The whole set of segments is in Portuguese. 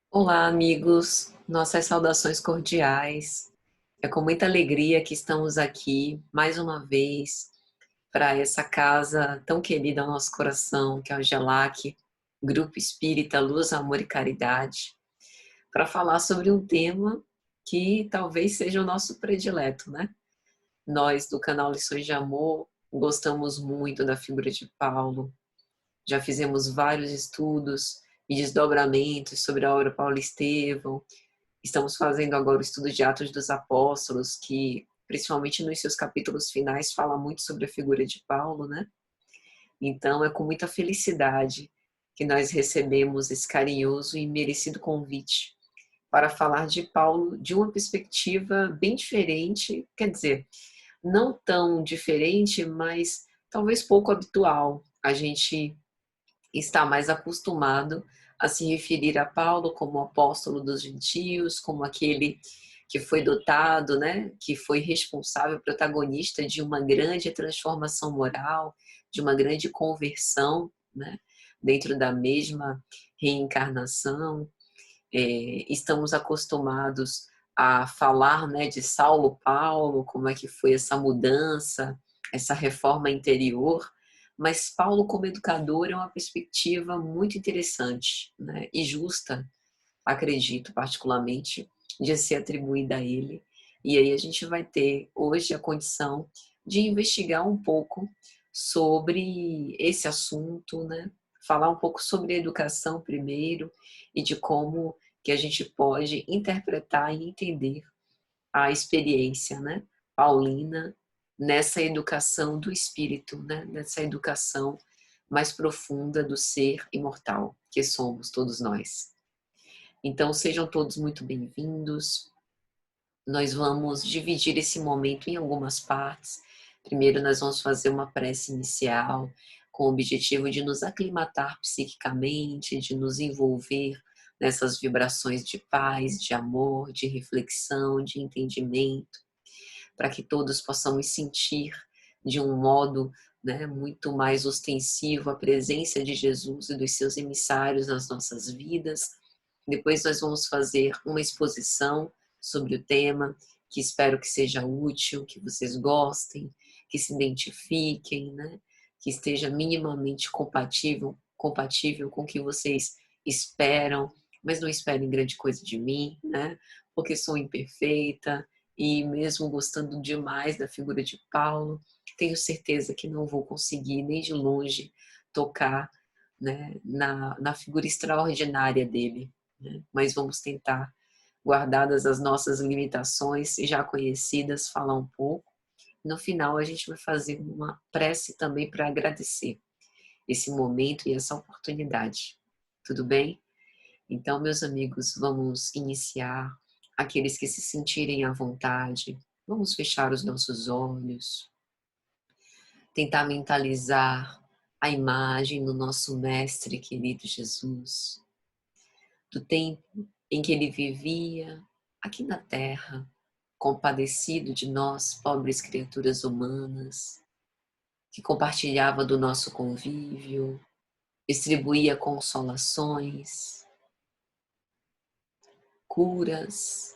Olá, amigos. Nossas saudações cordiais. É com muita alegria que estamos aqui mais uma vez para essa casa tão querida ao nosso coração, que é o GELAC, Grupo Espírita Luz, Amor e Caridade, para falar sobre um tema que talvez seja o nosso predileto, né? Nós do canal Lições de Amor gostamos muito da figura de Paulo, já fizemos vários estudos e desdobramentos sobre a obra Paulo Estevão. Estamos fazendo agora o estudo de Atos dos Apóstolos, que, principalmente nos seus capítulos finais, fala muito sobre a figura de Paulo, né? Então, é com muita felicidade que nós recebemos esse carinhoso e merecido convite para falar de Paulo de uma perspectiva bem diferente, quer dizer, não tão diferente, mas talvez pouco habitual. A gente está mais acostumado a se referir a Paulo como apóstolo dos gentios, como aquele que foi dotado, né, que foi responsável, protagonista de uma grande transformação moral, de uma grande conversão, né, dentro da mesma reencarnação. Estamos acostumados a falar, né, de Saulo Paulo, como é que foi essa mudança, essa reforma interior, mas Paulo como educador é uma perspectiva muito interessante, né, e justa, acredito particularmente, de ser atribuída a ele. E aí a gente vai ter hoje a condição de investigar um pouco sobre esse assunto, né? Falar um pouco sobre a educação primeiro e de como que a gente pode interpretar e entender a experiência, né, paulina nessa educação do espírito, né, nessa educação mais profunda do ser imortal que somos todos nós. Então, sejam todos muito bem-vindos. Nós vamos dividir esse momento em algumas partes. Primeiro, nós vamos fazer uma prece inicial, com o objetivo de nos aclimatar psiquicamente, de nos envolver nessas vibrações de paz, de amor, de reflexão, de entendimento, para que todos possamos sentir de um modo, né, muito mais ostensivo a presença de Jesus e dos seus emissários nas nossas vidas. Depois nós vamos fazer uma exposição sobre o tema, que espero que seja útil, que vocês gostem, que se identifiquem, né? Que esteja minimamente compatível com o que vocês esperam, mas não esperem grande coisa de mim, né? Porque sou imperfeita e mesmo gostando demais da figura de Paulo, tenho certeza que não vou conseguir nem de longe tocar, né, na figura extraordinária dele, né? Mas vamos tentar, guardadas as nossas limitações já conhecidas, falar um pouco. No final, a gente vai fazer uma prece também para agradecer esse momento e essa oportunidade. Tudo bem? Então, meus amigos, vamos iniciar. Aqueles que se sentirem à vontade, vamos fechar os nossos olhos, tentar mentalizar a imagem do nosso Mestre querido Jesus, do tempo em que ele vivia aqui na Terra, compadecido de nós, pobres criaturas humanas, que compartilhava do nosso convívio, distribuía consolações, curas,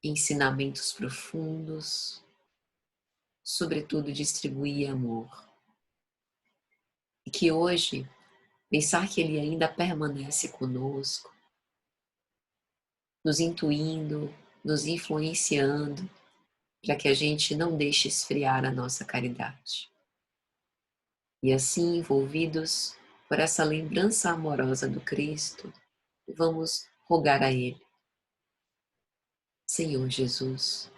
ensinamentos profundos, sobretudo distribuía amor. E que hoje, pensar que ele ainda permanece conosco, nos intuindo, nos influenciando, para que a gente não deixe esfriar a nossa caridade. E assim, envolvidos por essa lembrança amorosa do Cristo, vamos rogar a Ele. Senhor Jesus,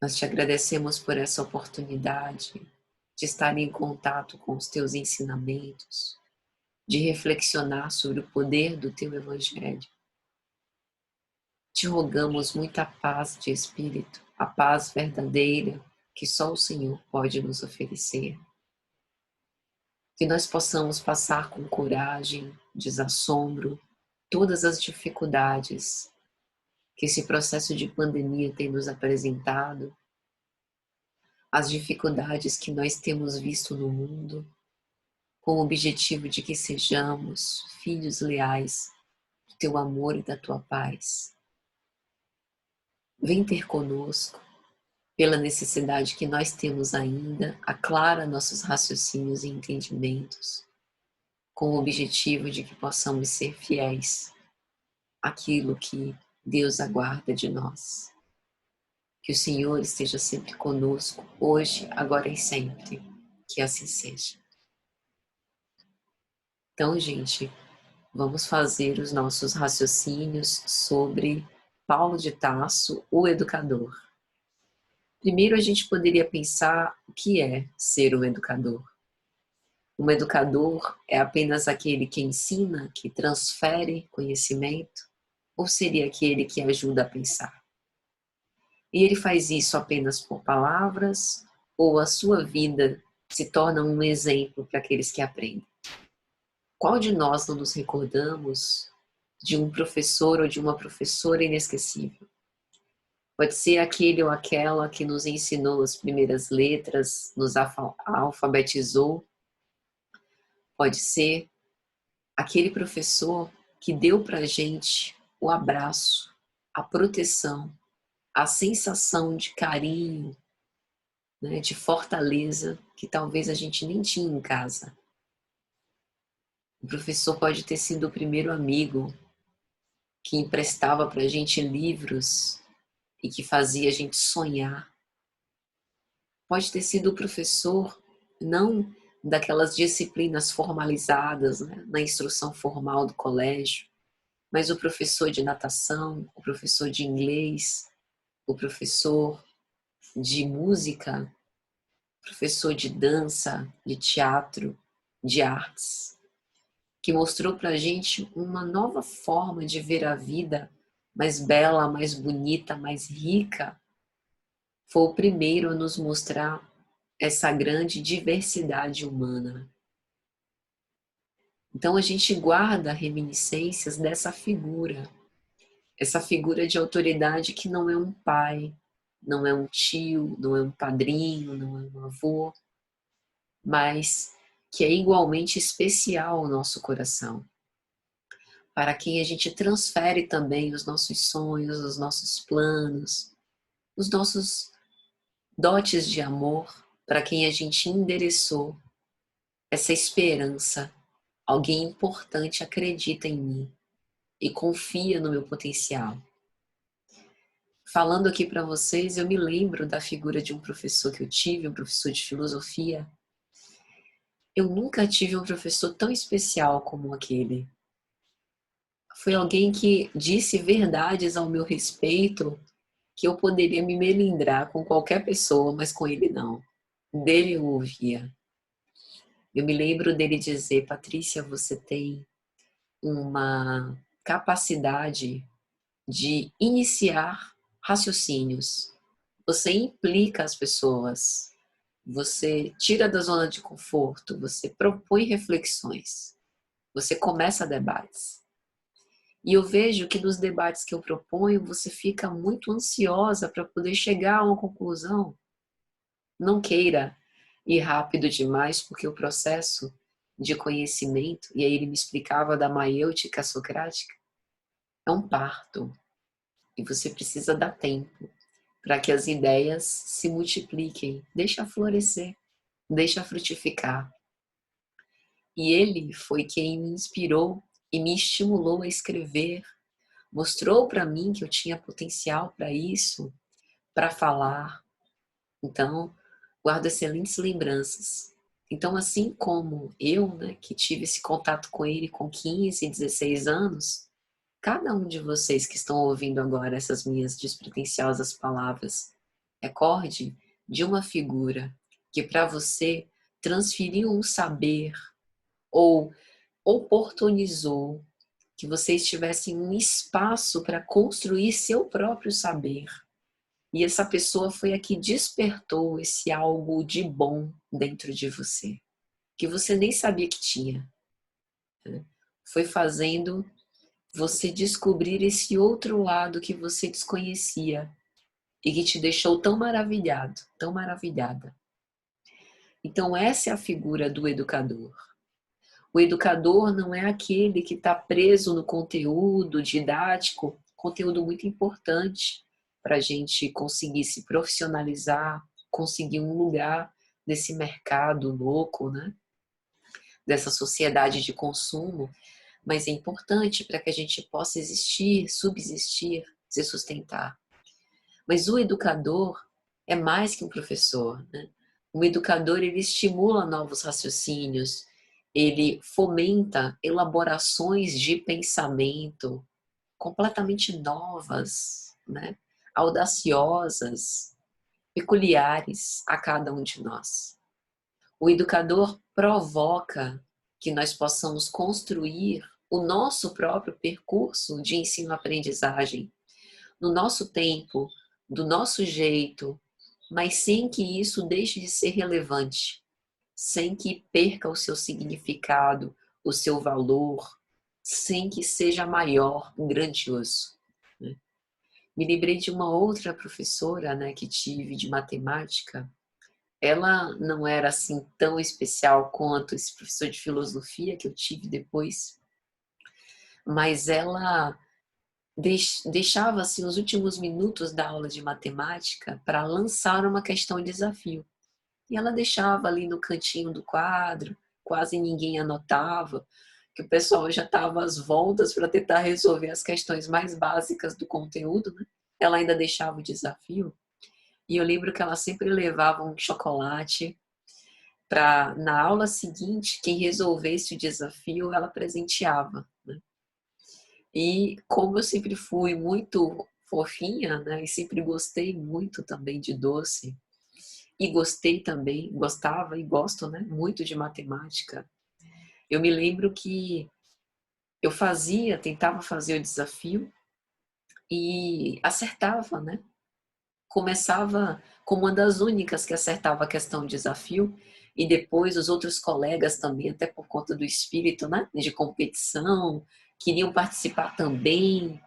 nós te agradecemos por essa oportunidade de estar em contato com os teus ensinamentos, de reflexionar sobre o poder do teu Evangelho. Te rogamos muita paz de espírito, a paz verdadeira que só o Senhor pode nos oferecer. Que nós possamos passar com coragem, desassombro, todas as dificuldades que esse processo de pandemia tem nos apresentado, as dificuldades que nós temos visto no mundo, com o objetivo de que sejamos filhos leais teu amor e da tua paz. Vem ter conosco, pela necessidade que nós temos ainda, aclara nossos raciocínios e entendimentos, com o objetivo de que possamos ser fiéis àquilo que Deus aguarda de nós. Que o Senhor esteja sempre conosco, hoje, agora e sempre. Que assim seja. Então, gente, vamos fazer os nossos raciocínios sobre Paulo de Tarso, o educador. Primeiro, a gente poderia pensar o que é ser um educador. Um educador é apenas aquele que ensina, que transfere conhecimento, ou seria aquele que ajuda a pensar? E ele faz isso apenas por palavras, ou a sua vida se torna um exemplo para aqueles que aprendem? Qual de nós não nos recordamos de um professor ou de uma professora inesquecível? Pode ser aquele ou aquela que nos ensinou as primeiras letras, nos alfabetizou. Pode ser aquele professor que deu para a gente o abraço, a proteção, a sensação de carinho, né, de fortaleza que talvez a gente nem tinha em casa. O professor pode ter sido o primeiro amigo que emprestava para a gente livros e que fazia a gente sonhar. Pode ter sido o professor, não daquelas disciplinas formalizadas, né, na instrução formal do colégio, mas o professor de natação, o professor de inglês, o professor de música, o professor de dança, de teatro, de artes, que mostrou para a gente uma nova forma de ver a vida mais bela, mais bonita, mais rica. Foi o primeiro a nos mostrar essa grande diversidade humana. Então a gente guarda reminiscências dessa figura, essa figura de autoridade que não é um pai, não é um tio, não é um padrinho, não é um avô, mas que é igualmente especial ao nosso coração, para quem a gente transfere também os nossos sonhos, os nossos planos, os nossos dotes de amor, para quem a gente endereçou essa esperança. Alguém importante acredita em mim e confia no meu potencial. Falando aqui para vocês, eu me lembro da figura de um professor que eu tive, um professor de filosofia. Eu nunca tive um professor tão especial como aquele. Foi alguém que disse verdades ao meu respeito que eu poderia me melindrar com qualquer pessoa, mas com ele não. Dele eu ouvia. Eu me lembro dele dizer: Patrícia, você tem uma capacidade de iniciar raciocínios. Você implica as pessoas, você tira da zona de conforto, você propõe reflexões, você começa debates. E eu vejo que nos debates que eu proponho, você fica muito ansiosa para poder chegar a uma conclusão. Não queira ir rápido demais, porque o processo de conhecimento, e aí ele me explicava da maiêutica socrática, é um parto. E você precisa dar tempo para que as ideias se multipliquem. Deixa florescer, deixa frutificar. E ele foi quem me inspirou e me estimulou a escrever, mostrou para mim que eu tinha potencial para isso, para falar. Então, guardo excelentes lembranças. Então, assim como eu, né, que tive esse contato com ele com 15, 16 anos, cada um de vocês que estão ouvindo agora essas minhas despretensiosas palavras, recorde de uma figura que para você transferiu um saber ou oportunizou que vocês tivessem um espaço para construir seu próprio saber. E essa pessoa foi a que despertou esse algo de bom dentro de você, que você nem sabia que tinha, né? Foi fazendo você descobrir esse outro lado que você desconhecia e que te deixou tão maravilhado, tão maravilhada. Então essa é a figura do educador. O educador não é aquele que está preso no conteúdo didático, conteúdo muito importante para a gente conseguir se profissionalizar, conseguir um lugar nesse mercado louco, né? Dessa sociedade de consumo, mas é importante para que a gente possa existir, subsistir, se sustentar. Mas o educador é mais que um professor, né? O educador, ele estimula novos raciocínios, ele fomenta elaborações de pensamento completamente novas, né? Audaciosas, peculiares a cada um de nós. O educador provoca que nós possamos construir o nosso próprio percurso de ensino-aprendizagem, no nosso tempo, do nosso jeito, mas sem que isso deixe de ser relevante, sem que perca o seu significado, o seu valor, sem que seja maior, grandioso. Né? Me lembrei de uma outra professora, né, que tive de matemática. Ela não era assim tão especial quanto esse professor de filosofia que eu tive depois, mas ela deixava assim os últimos minutos da aula de matemática para lançar uma questão de desafio. E ela deixava ali no cantinho do quadro, quase ninguém anotava, que o pessoal já estava às voltas para tentar resolver as questões mais básicas do conteúdo, né? Ela ainda deixava o desafio. E eu lembro que ela sempre levava um chocolate para, na aula seguinte, quem resolvesse o desafio, ela presenteava, né? E como eu sempre fui muito fofinha, né, e sempre gostei muito também de doce, e gostei também, gostava e gosto, né, muito de matemática. Eu me lembro que eu tentava fazer o desafio e acertava, né? Começava como uma das únicas que acertava a questão do desafio, e depois os outros colegas também, até por conta do espírito, né, de competição, queriam participar também,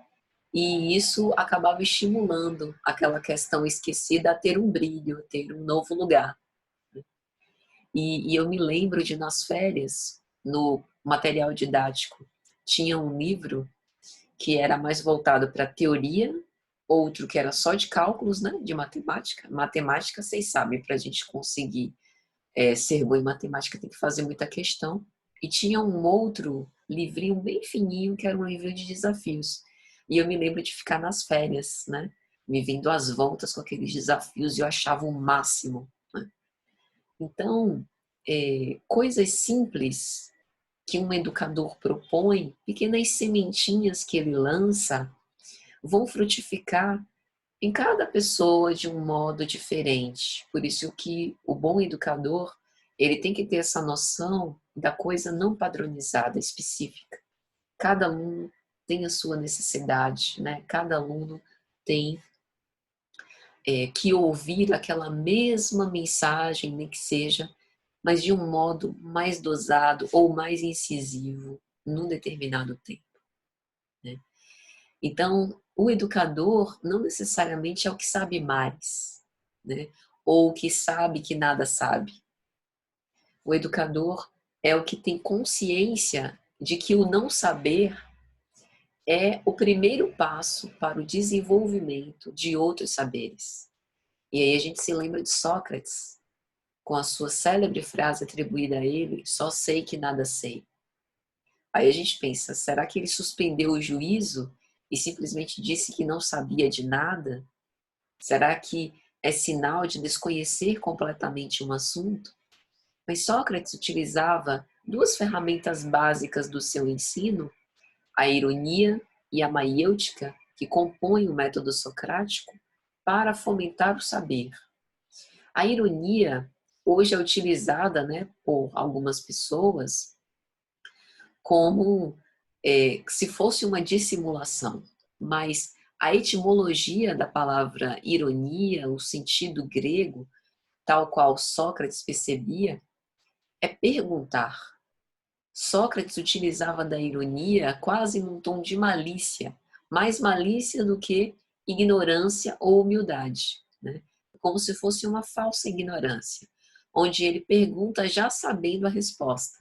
e isso acabava estimulando aquela questão esquecida a ter um brilho, a ter um novo lugar. E eu me lembro de, nas férias, no material didático, tinha um livro que era mais voltado para teoria, outro que era só de cálculos, né, de matemática. Matemática, vocês sabem, para a gente conseguir ser bom em matemática tem que fazer muita questão. E tinha um outro livrinho bem fininho, que era um livro de desafios. E eu me lembro de ficar nas férias, né, me vindo às voltas com aqueles desafios, e eu achava o máximo, né? Então, coisas simples que um educador propõe, pequenas sementinhas que ele lança, vão frutificar em cada pessoa de um modo diferente. Por isso que o bom educador, ele tem que ter essa noção da coisa não padronizada, específica. Cada aluno tem a sua necessidade, né? Cada aluno tem que ouvir aquela mesma mensagem, nem que seja, mas de um modo mais dosado ou mais incisivo num determinado tempo, né? Então, o educador não necessariamente é o que sabe mais, né? Ou o que sabe que nada sabe. O educador é o que tem consciência de que o não saber é o primeiro passo para o desenvolvimento de outros saberes. E aí a gente se lembra de Sócrates, com a sua célebre frase atribuída a ele: só sei que nada sei. Aí a gente pensa, será que ele suspendeu o juízo e simplesmente disse que não sabia de nada? Será que é sinal de desconhecer completamente um assunto? Mas Sócrates utilizava duas ferramentas básicas do seu ensino, a ironia e a maiêutica, que compõem o método socrático, para fomentar o saber. A ironia hoje é utilizada, né, por algumas pessoas como se fosse uma dissimulação, mas a etimologia da palavra ironia, o sentido grego, tal qual Sócrates percebia, é perguntar. Sócrates utilizava da ironia quase num tom de malícia, mais malícia do que ignorância ou humildade, né? Como se fosse uma falsa ignorância, onde ele pergunta já sabendo a resposta.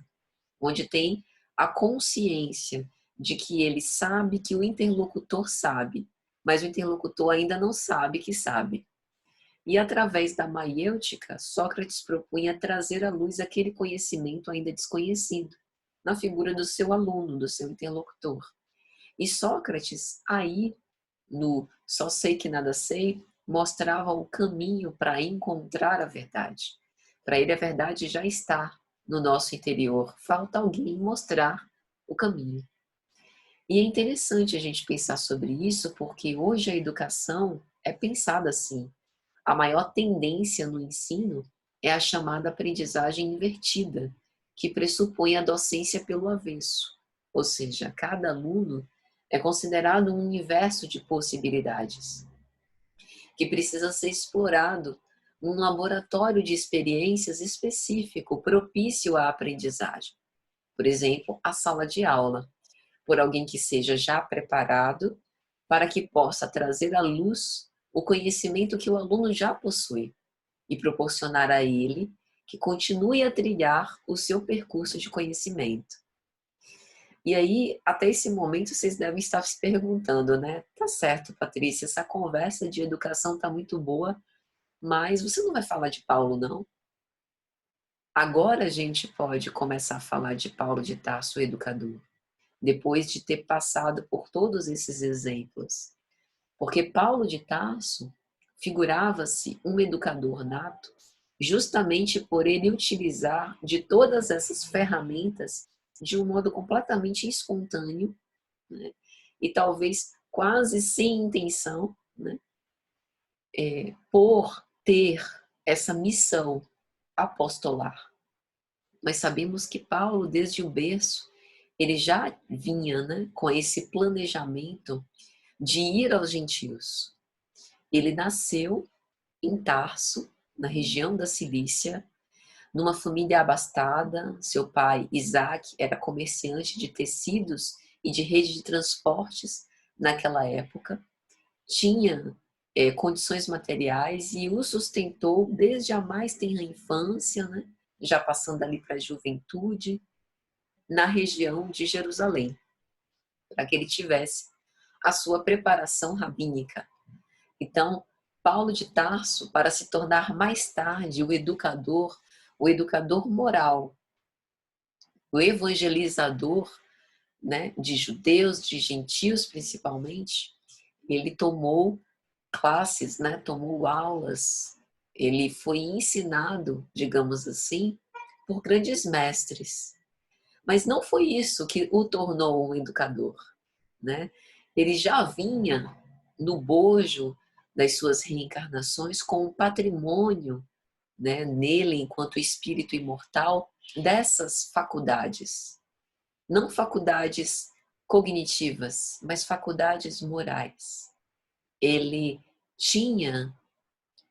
onde tem a consciência de que ele sabe que o interlocutor sabe, mas o interlocutor ainda não sabe que sabe. E através da maiêutica, Sócrates propunha trazer à luz aquele conhecimento ainda desconhecido, na figura do seu aluno, do seu interlocutor. E Sócrates, aí, no Só Sei Que Nada Sei, mostrava o caminho para encontrar a verdade. Para ele, a verdade já está no nosso interior. Falta alguém mostrar o caminho. E é interessante a gente pensar sobre isso, porque hoje a educação é pensada assim. A maior tendência no ensino é a chamada aprendizagem invertida, que pressupõe a docência pelo avesso. Ou seja, cada aluno é considerado um universo de possibilidades, que precisa ser explorado num laboratório de experiências específico, propício à aprendizagem. Por exemplo, a sala de aula, por alguém que seja já preparado para que possa trazer à luz o conhecimento que o aluno já possui e proporcionar a ele que continue a trilhar o seu percurso de conhecimento. E aí, até esse momento, vocês devem estar se perguntando, né? Tá certo, Patrícia, essa conversa de educação tá muito boa, mas você não vai falar de Paulo, não? Agora a gente pode começar a falar de Paulo de Tarso, o educador, depois de ter passado por todos esses exemplos. Porque Paulo de Tarso figurava-se um educador nato, justamente por ele utilizar de todas essas ferramentas de um modo completamente espontâneo, né? E talvez quase sem intenção, né? Por ter essa missão apostolar. Mas sabemos que Paulo, desde o berço, ele já vinha, né, com esse planejamento de ir aos gentios. Ele nasceu em Tarso, na região da Cilícia, numa família abastada. Seu pai, Isaac, era comerciante de tecidos e de rede de transportes naquela época. Tinha condições materiais e o sustentou desde a mais tenra infância, né? Já passando ali para a juventude, na região de Jerusalém, para que ele tivesse a sua preparação rabínica. Então, Paulo de Tarso, para se tornar mais tarde o educador moral, o evangelizador, né, de judeus, de gentios principalmente, ele tomou classes, né, tomou aulas, ele foi ensinado, digamos assim, por grandes mestres. Mas não foi isso que o tornou um educador, né? Ele já vinha no bojo das suas reencarnações com um patrimônio, né, nele enquanto espírito imortal dessas faculdades, não faculdades cognitivas, mas faculdades morais. Ele tinha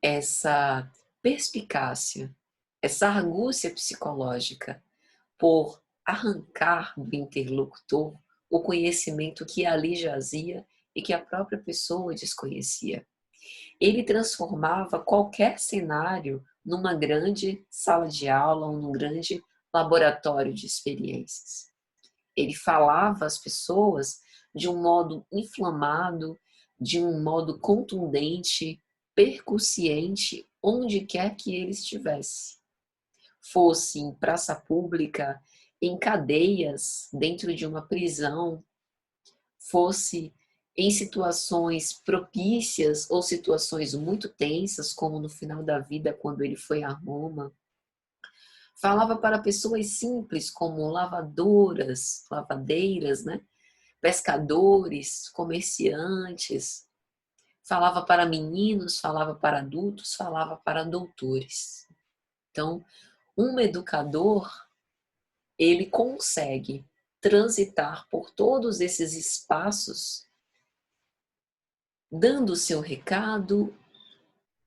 essa perspicácia, essa argúcia psicológica por arrancar do interlocutor o conhecimento que ali jazia e que a própria pessoa desconhecia. Ele transformava qualquer cenário numa grande sala de aula ou num grande laboratório de experiências. Ele falava às pessoas de um modo inflamado, de um modo contundente, percussiente, onde quer que ele estivesse. Fosse em praça pública, em cadeias, dentro de uma prisão, fosse em situações propícias ou situações muito tensas, como no final da vida, quando ele foi a Roma. Falava para pessoas simples, como lavadoras, lavadeiras, né? Pescadores, comerciantes. Falava para meninos, falava para adultos, falava para doutores. Então, um educador, ele consegue transitar por todos esses espaços, dando o seu recado,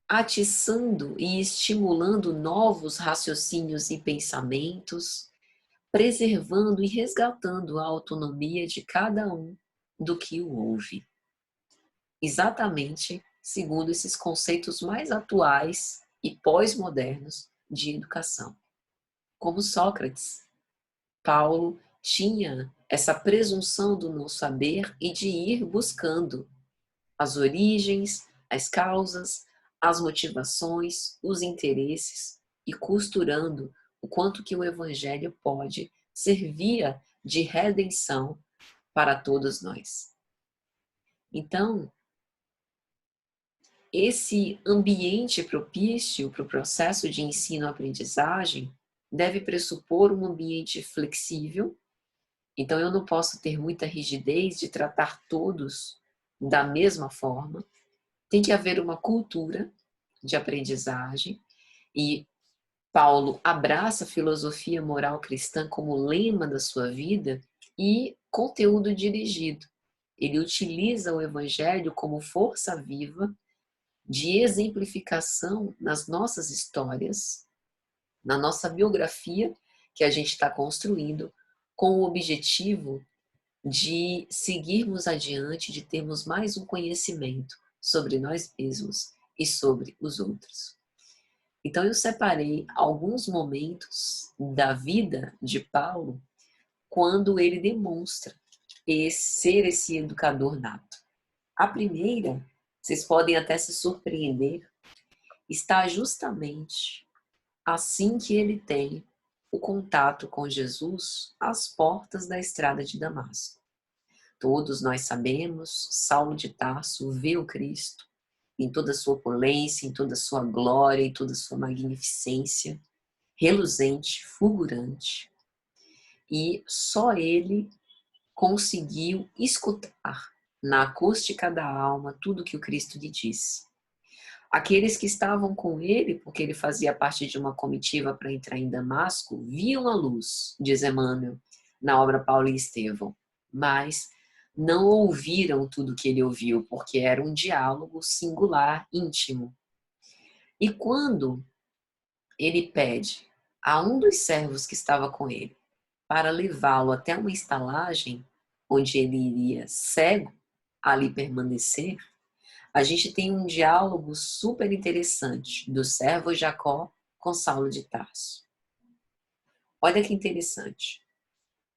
atiçando e estimulando novos raciocínios e pensamentos, preservando e resgatando a autonomia de cada um do que o ouve. Exatamente segundo esses conceitos mais atuais e pós-modernos de educação. Como Sócrates, Paulo tinha essa presunção do não saber e de ir buscando as origens, as causas, as motivações, os interesses e costurando o quanto que o evangelho pode servir de redenção para todos nós. Então, esse ambiente propício para o processo de ensino-aprendizagem deve pressupor um ambiente flexível. Então, eu não posso ter muita rigidez de tratar todos da mesma forma. Tem que haver uma cultura de aprendizagem e Paulo abraça a filosofia moral cristã como lema da sua vida e conteúdo dirigido. Ele utiliza o evangelho como força viva de exemplificação nas nossas histórias, na nossa biografia que a gente está construindo, com o objetivo de seguirmos adiante, de termos mais um conhecimento sobre nós mesmos e sobre os outros. Então eu separei alguns momentos da vida de Paulo quando ele demonstra ser esse educador nato. A primeira, vocês podem até se surpreender, está justamente assim que ele tem o contato com Jesus às portas da estrada de Damasco. Todos nós sabemos, Saulo de Tarso vê o Cristo em toda a sua opulência, em toda a sua glória, em toda a sua magnificência, reluzente, fulgurante. E só ele conseguiu escutar na acústica da alma tudo que o Cristo lhe disse. Aqueles que estavam com ele, porque ele fazia parte de uma comitiva para entrar em Damasco, viam a luz, diz Emmanuel, na obra Paulo e Estevão, mas não ouviram tudo que ele ouviu, porque era um diálogo singular, íntimo. E quando ele pede a um dos servos que estava com ele para levá-lo até uma estalagem onde ele iria cego ali permanecer, a gente tem um diálogo super interessante do servo Jacó com Saulo de Tarso. Olha que interessante.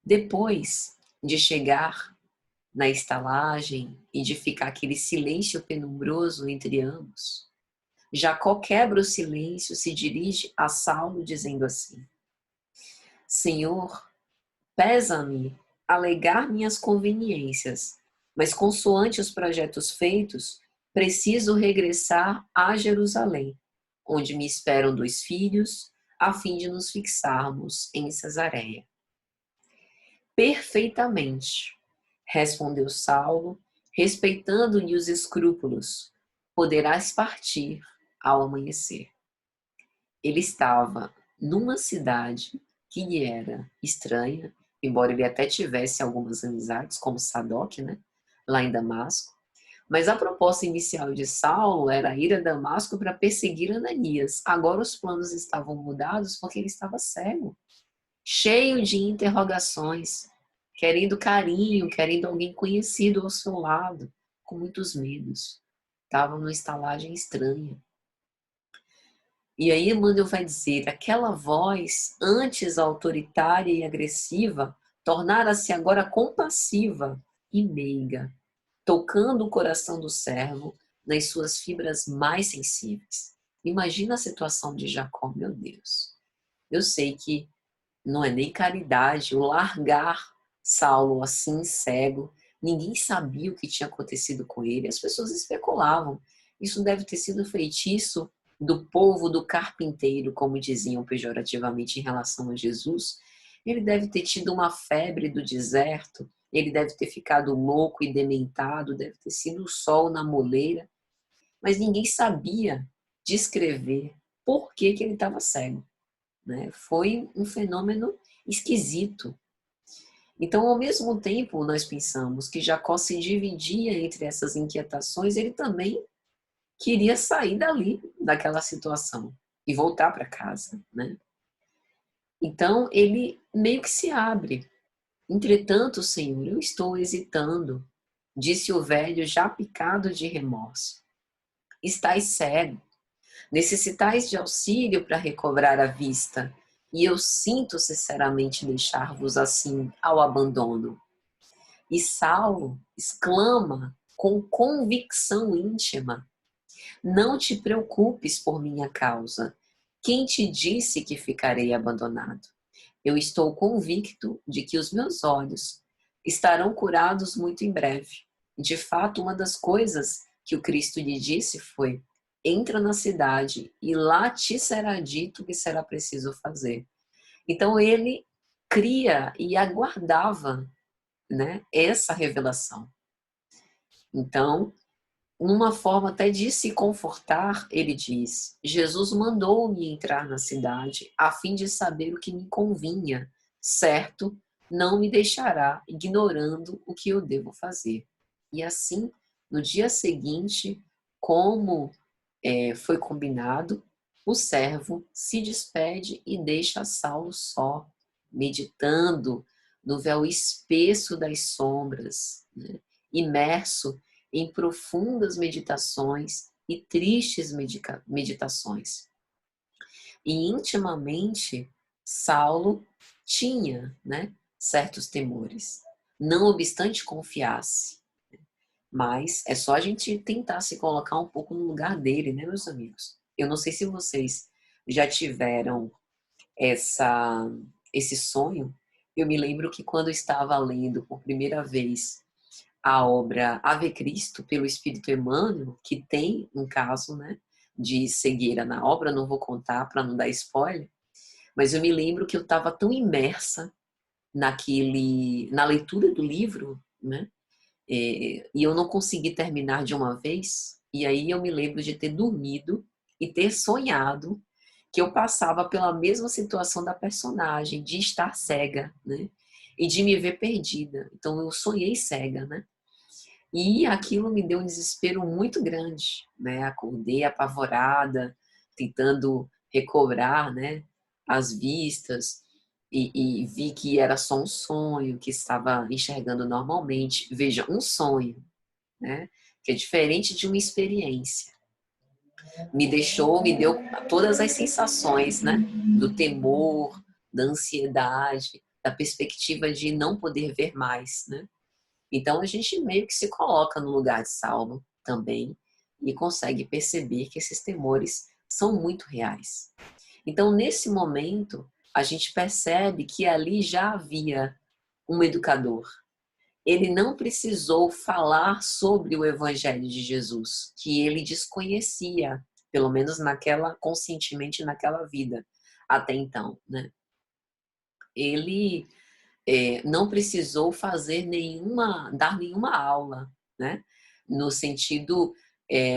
Depois de chegar na estalagem e de ficar aquele silêncio penumbroso entre ambos, Jacó quebra o silêncio, se dirige a Saulo dizendo assim: Senhor, pesa-me alegar minhas conveniências, mas consoante os projetos feitos, preciso regressar a Jerusalém, onde me esperam 2 filhos, a fim de nos fixarmos em Cesareia. Perfeitamente, respondeu Saulo, respeitando-lhe os escrúpulos, poderás partir ao amanhecer. Ele estava numa cidade que lhe era estranha, embora ele até tivesse algumas amizades, como Sadoc, né, lá em Damasco. Mas a proposta inicial de Saulo era ir a Damasco para perseguir Ananias. Agora os planos estavam mudados porque ele estava cego, cheio de interrogações, querendo carinho, querendo alguém conhecido ao seu lado, com muitos medos. Estava numa estalagem estranha. E aí Emmanuel vai dizer, aquela voz antes autoritária e agressiva tornara-se agora compassiva e meiga, tocando o coração do servo nas suas fibras mais sensíveis. Imagina a situação de Jacó, meu Deus. Eu sei que não é nem caridade o largar Saulo assim cego. Ninguém sabia o que tinha acontecido com ele. As pessoas especulavam. Isso deve ter sido feitiço do povo do carpinteiro, como diziam pejorativamente em relação a Jesus. Ele deve ter tido uma febre do deserto. Ele deve ter ficado louco e dementado. Deve ter sido o sol na moleira. Mas ninguém sabia descrever por que ele estava cego. Né? Foi um fenômeno esquisito. Então, ao mesmo tempo, nós pensamos que Jacó se dividia entre essas inquietações, ele também queria sair dali, daquela situação, e voltar para casa. Né? Então, ele meio que se abre. Entretanto, Senhor, eu estou hesitando, disse o velho já picado de remorso. Estais cego, necessitais de auxílio para recobrar a vista, e eu sinto sinceramente deixar-vos assim ao abandono. E Saulo exclama com convicção íntima: não te preocupes por minha causa. Quem te disse que ficarei abandonado? Eu estou convicto de que os meus olhos estarão curados muito em breve. De fato, uma das coisas que o Cristo lhe disse foi: entra na cidade e lá te será dito o que será preciso fazer. Então ele cria e aguardava, né, essa revelação. Então, uma forma até de se confortar, ele diz: Jesus mandou-me entrar na cidade a fim de saber o que me convinha. Certo, não me deixará ignorando o que eu devo fazer. E assim, no dia seguinte, como foi combinado, o servo se despede e deixa Saulo só, meditando no véu espesso das sombras, né? Imerso em profundas meditações e tristes meditações. E intimamente, Saulo tinha, né, certos temores, não obstante confiasse. Mas é só a gente tentar se colocar um pouco no lugar dele, né, meus amigos? Eu não sei se vocês já tiveram essa, esse sonho. Eu me lembro que quando eu estava lendo por primeira vez a obra Ave Cristo, pelo Espírito Emmanuel, que tem um caso, né, de cegueira na obra, não vou contar para não dar spoiler, mas eu me lembro que eu estava tão imersa na leitura do livro, né, e eu não consegui terminar de uma vez, e aí eu me lembro de ter dormido e ter sonhado que eu passava pela mesma situação da personagem, de estar cega, né? E de me ver perdida. Então eu sonhei cega, né? E aquilo me deu um desespero muito grande, né? Acordei apavorada, tentando recobrar, né, as vistas e vi que era só um sonho, que estava enxergando normalmente. Veja, um sonho, né? Que é diferente de uma experiência. Me deu todas as sensações, né? Do temor, da ansiedade, da perspectiva de não poder ver mais, né? Então a gente meio que se coloca no lugar de Saulo também e consegue perceber que esses temores são muito reais. Então nesse momento a gente percebe que ali já havia um educador. Ele não precisou falar sobre o evangelho de Jesus, que ele desconhecia, pelo menos conscientemente naquela vida até então, né? Ele não precisou dar nenhuma aula, né? No sentido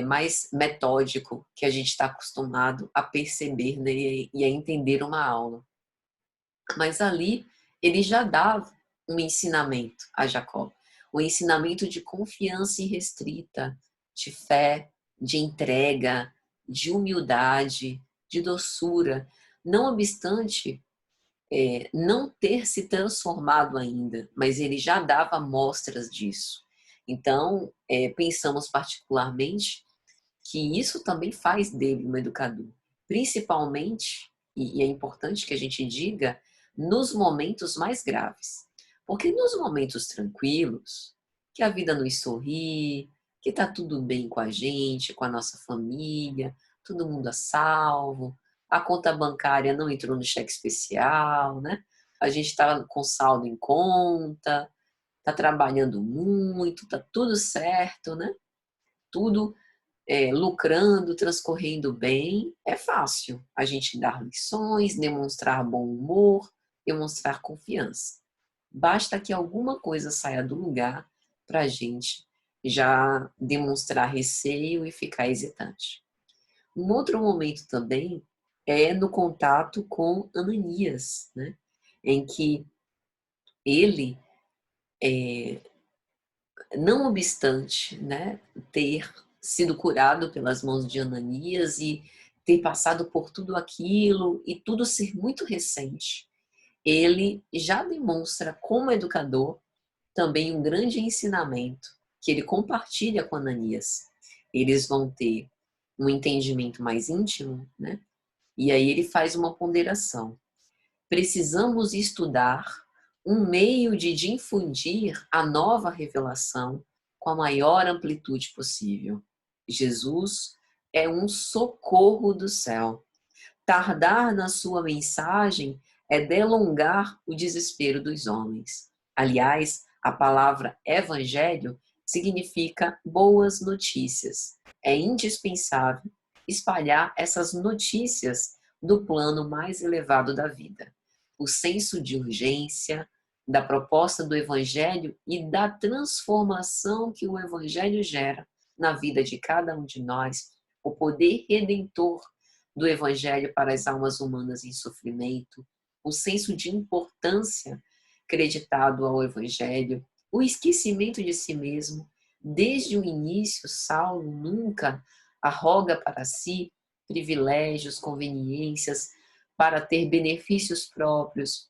mais metódico que a gente está acostumado a perceber, né? E a entender uma aula. Mas ali ele já dava um ensinamento a Jacó, um ensinamento de confiança irrestrita, de fé, de entrega, de humildade, de doçura, não obstante não ter se transformado ainda, mas ele já dava mostras disso. Então, pensamos particularmente que isso também faz dele um educador, principalmente, e é importante que a gente diga, nos momentos mais graves. Porque nos momentos tranquilos, que a vida nos sorri, que está tudo bem com a gente, com a nossa família, todo mundo a salvo, a conta bancária não entrou no cheque especial, né? A gente está com saldo em conta, está trabalhando muito, está tudo certo, né? Tudo lucrando, transcorrendo bem, é fácil a gente dar lições, demonstrar bom humor, demonstrar confiança. Basta que alguma coisa saia do lugar para a gente já demonstrar receio e ficar hesitante. Um outro momento também é no contato com Ananias, né? Em que ele, não obstante, né, ter sido curado pelas mãos de Ananias e ter passado por tudo aquilo e tudo ser muito recente, ele já demonstra como educador também um grande ensinamento que ele compartilha com Ananias. Eles vão ter um entendimento mais íntimo, né? E aí ele faz uma ponderação. Precisamos estudar um meio de difundir a nova revelação com a maior amplitude possível. Jesus é um socorro do céu. Tardar na sua mensagem é delongar o desespero dos homens. Aliás, a palavra evangelho significa boas notícias. É indispensável espalhar essas notícias do plano mais elevado da vida. O senso de urgência, da proposta do evangelho e da transformação que o evangelho gera na vida de cada um de nós, o poder redentor do Evangelho para as almas humanas em sofrimento, o senso de importância creditado ao Evangelho, o esquecimento de si mesmo. Desde o início, Saulo nunca arroga para si privilégios, conveniências, para ter benefícios próprios,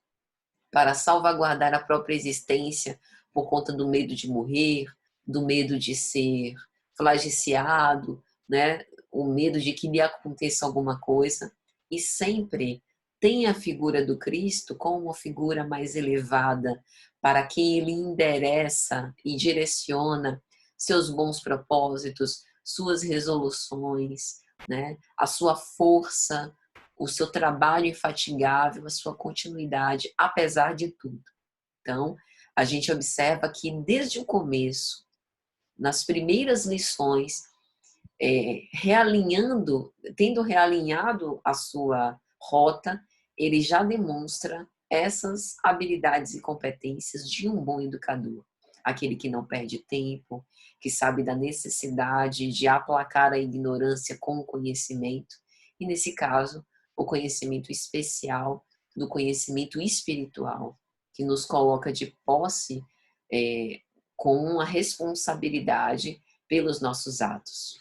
para salvaguardar a própria existência por conta do medo de morrer, do medo de ser flagiciado, né? O medo de que lhe aconteça alguma coisa, e sempre tem a figura do Cristo como uma figura mais elevada, para quem ele endereça e direciona seus bons propósitos, suas resoluções, né? A sua força, o seu trabalho infatigável, a sua continuidade, apesar de tudo. Então, a gente observa que desde o começo, nas primeiras lições, tendo realinhado a sua rota, ele já demonstra essas habilidades e competências de um bom educador. Aquele que não perde tempo, que sabe da necessidade de aplacar a ignorância com o conhecimento, e nesse caso, o conhecimento especial do conhecimento espiritual, que nos coloca de posse com a responsabilidade pelos nossos atos.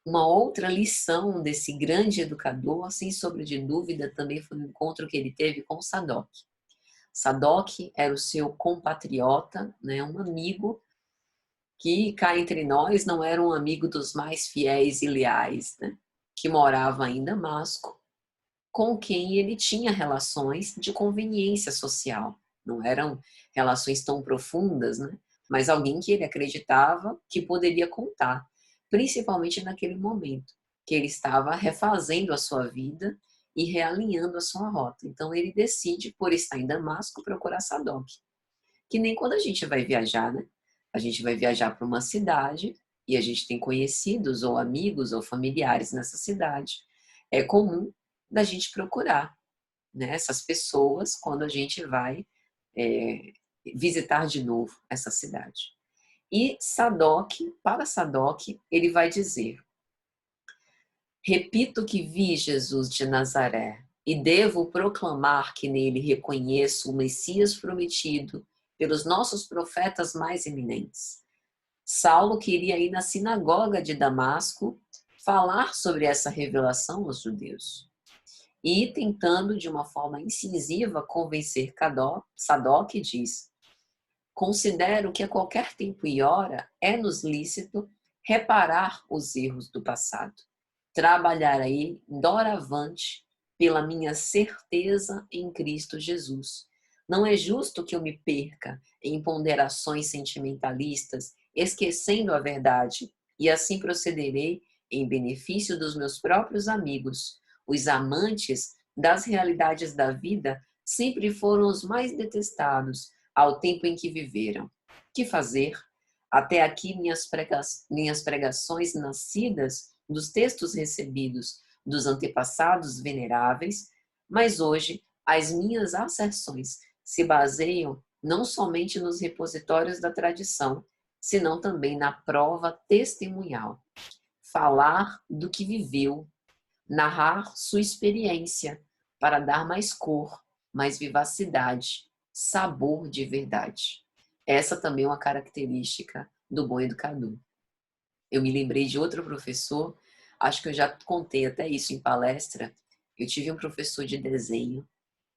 Uma outra lição desse grande educador, sem sombra de dúvida, também foi o encontro que ele teve com Sadoc. Sadoc era o seu compatriota, né, um amigo que, cá entre nós, não era um amigo dos mais fiéis e leais, né, que morava em Damasco, com quem ele tinha relações de conveniência social. Não eram relações tão profundas, né, mas alguém que ele acreditava que poderia contar, principalmente naquele momento, que ele estava refazendo a sua vida e realinhando a sua rota. Então ele decide, por estar em Damasco, procurar Sadoc. Que nem quando a gente vai viajar, né? A gente vai viajar para uma cidade e a gente tem conhecidos ou amigos ou familiares nessa cidade. É comum da gente procurar, né, essas pessoas quando a gente vai visitar de novo essa cidade. E Sadoc, para Sadoc, ele vai dizer: repito que vi Jesus de Nazaré e devo proclamar que nele reconheço o Messias prometido pelos nossos profetas mais eminentes. Saulo queria ir na sinagoga de Damasco falar sobre essa revelação aos judeus. E, tentando de uma forma incisiva convencer Sadoc, diz: considero que a qualquer tempo e hora é-nos lícito reparar os erros do passado. Trabalharei doravante pela minha certeza em Cristo Jesus. Não é justo que eu me perca em ponderações sentimentalistas, esquecendo a verdade, e assim procederei em benefício dos meus próprios amigos. Os amantes das realidades da vida sempre foram os mais detestados ao tempo em que viveram. Que fazer? Até aqui minhas pregações nascidas dos textos recebidos dos antepassados veneráveis, mas hoje as minhas asserções se baseiam não somente nos repositórios da tradição, senão também na prova testemunhal. Falar do que viveu, narrar sua experiência para dar mais cor, mais vivacidade, sabor de verdade. Essa também é uma característica do bom educador. Eu me lembrei de outro professor, acho que eu já contei até isso em palestra. Eu tive um professor de desenho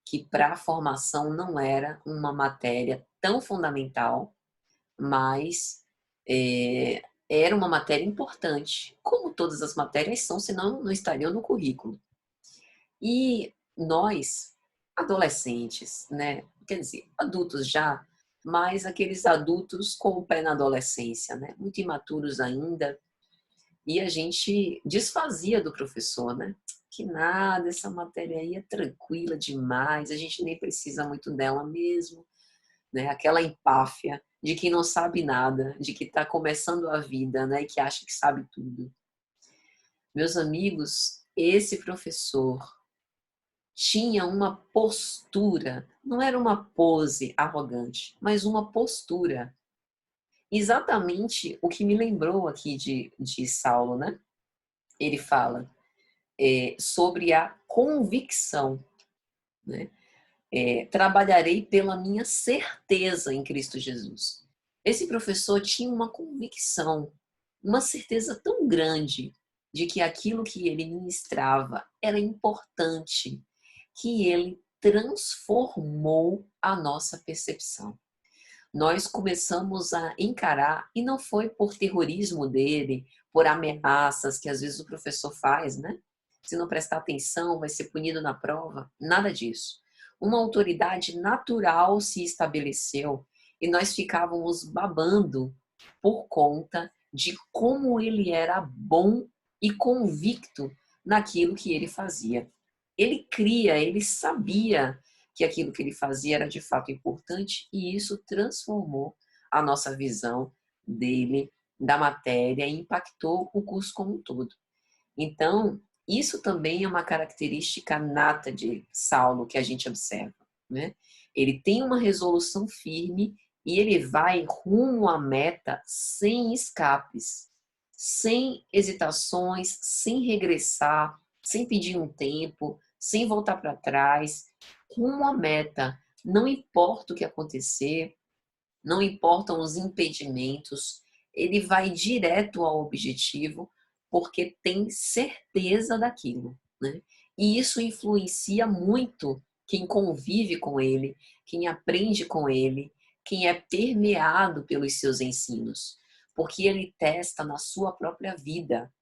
que para a formação não era uma matéria tão fundamental, mas era uma matéria importante, como todas as matérias são, senão não estariam no currículo. E nós adolescentes, né? Quer dizer, adultos já, mas aqueles adultos com o pé na adolescência, né? Muito imaturos ainda. E a gente desfazia do professor, né? Que nada, essa matéria aí é tranquila demais, a gente nem precisa muito dela mesmo, né? Aquela empáfia de quem não sabe nada, de que está começando a vida, né? E que acha que sabe tudo. Meus amigos, esse professor tinha uma postura, não era uma pose arrogante, mas uma postura. Exatamente o que me lembrou aqui de Saulo, né? Ele fala sobre a convicção, né? Trabalharei pela minha certeza em Cristo Jesus. Esse professor tinha uma convicção, uma certeza tão grande de que aquilo que ele ministrava era importante, que ele transformou a nossa percepção. Nós começamos a encarar, e não foi por terrorismo dele, por ameaças que às vezes o professor faz, né? Se não prestar atenção, vai ser punido na prova. Nada disso. Uma autoridade natural se estabeleceu e nós ficávamos babando por conta de como ele era bom e convicto naquilo que ele fazia. Ele cria, ele sabia que aquilo que ele fazia era de fato importante e isso transformou a nossa visão dele, da matéria, e impactou o curso como um todo. Então, isso também é uma característica nata de Saulo que a gente observa, né? Ele tem uma resolução firme e ele vai rumo à meta sem escapes, sem hesitações, sem regressar, sem pedir um tempo, sem voltar para trás, rumo à meta. Não importa o que acontecer, não importam os impedimentos, ele vai direto ao objetivo porque tem certeza daquilo, né? E isso influencia muito quem convive com ele, quem aprende com ele, quem é permeado pelos seus ensinos, porque ele testa na sua própria vida.